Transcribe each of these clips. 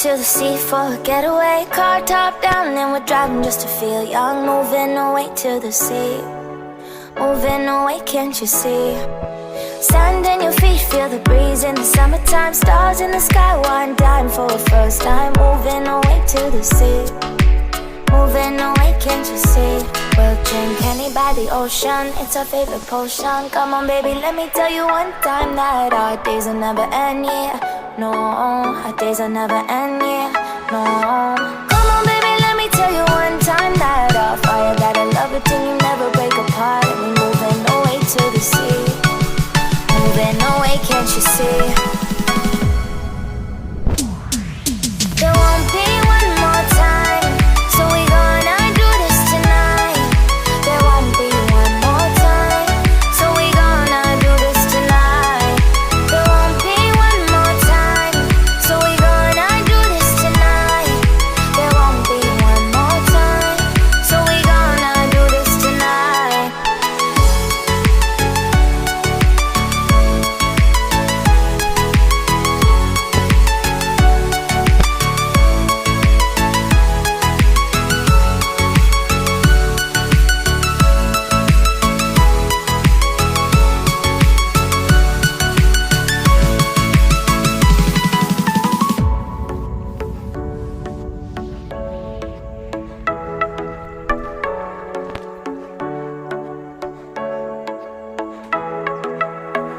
to the sea for a getaway. Car top down and we're driving just to feel young. Moving away to the sea, moving away, can't you see? Sand in your feet, feel the breeze in the summertime. Stars in the sky, one dime for a first time. Moving away to the sea, moving away, can't you see? We'll drink honey by the ocean, it's our favorite potion. Come on baby, let me tell you one time that our days will never end, yeah. No, our days will never end, yeah. No. Come on baby, let me tell you one time that our fire got a love it till you never break apart. And we moving away to the sea, moving away, can't you see? There won't be one more time, so we gonna do this tonight. There won't be one more time, so we gonna do this tonight. There won't be one more time, so we gonna do this tonight. There won't be one more time, so we gonna do this tonight.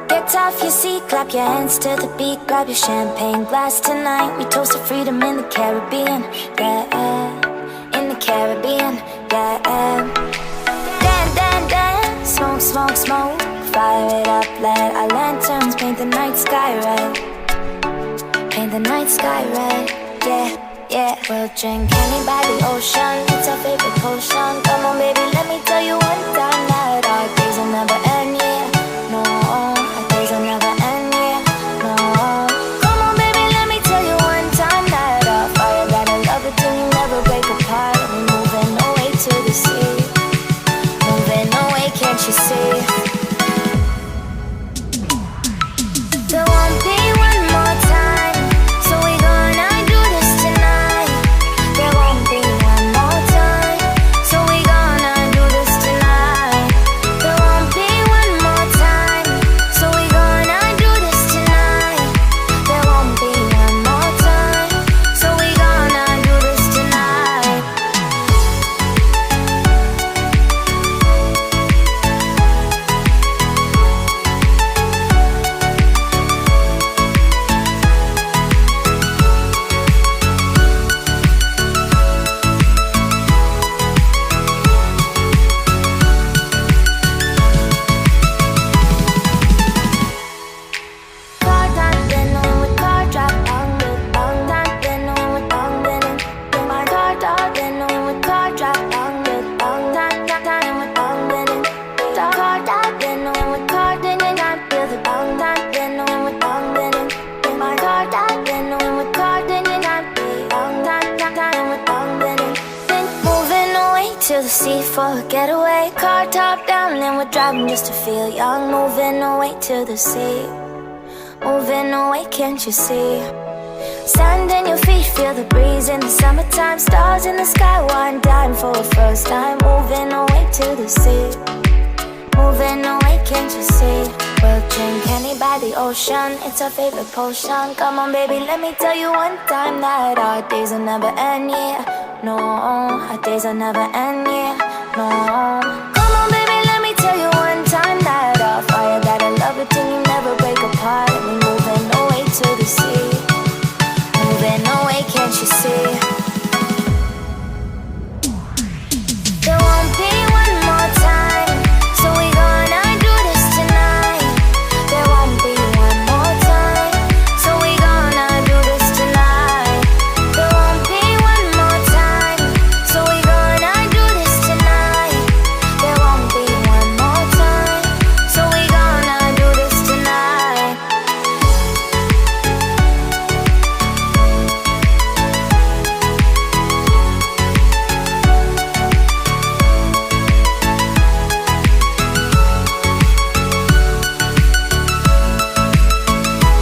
Get off your seat, clap your hands to the beat. Grab your champagne glass tonight. We toast to freedom in the Caribbean, yeah, in the Caribbean, yeah. Dance, dance, dance, smoke, smoke, smoke. Fire it up, let our lanterns paint the night sky red. Paint the night sky red, yeah, yeah. We'll drink honey by the ocean, it's our favorite potion. Come on baby, let me tell you one time that our days will never end, yeah. No, our days will never end, yeah. No. Come on baby, let me tell you one time that our fire got a love it till you never break apart. And we moving away to the sea, moving away, can't you see? There won't be one more time, so we gonna do this tonight. There won't be one more time, so we gonna do this tonight. There won't be one more time, so we gonna do this tonight. There won't be one more time, so we gonna do this tonight. Car top, then with car drop, with that, then with then my car top, then with car drop, with that, with then car top, then with car, then I feel the that, then with then my car top, then with car, then I feel that, with then moving away to the sea for a getaway. Car top down and we're driving just to feel young. Moving away to the sea, moving away, can't you see? Sand in your feet, feel the breeze in the summertime. Stars in the sky, one dime for a first time. Moving away to the sea, moving away, can't you see? We'll drink honey by the ocean, it's our favorite potion. Come on baby, let me tell you one time that our days will never end, yeah. No, our days will never end, yeah. No.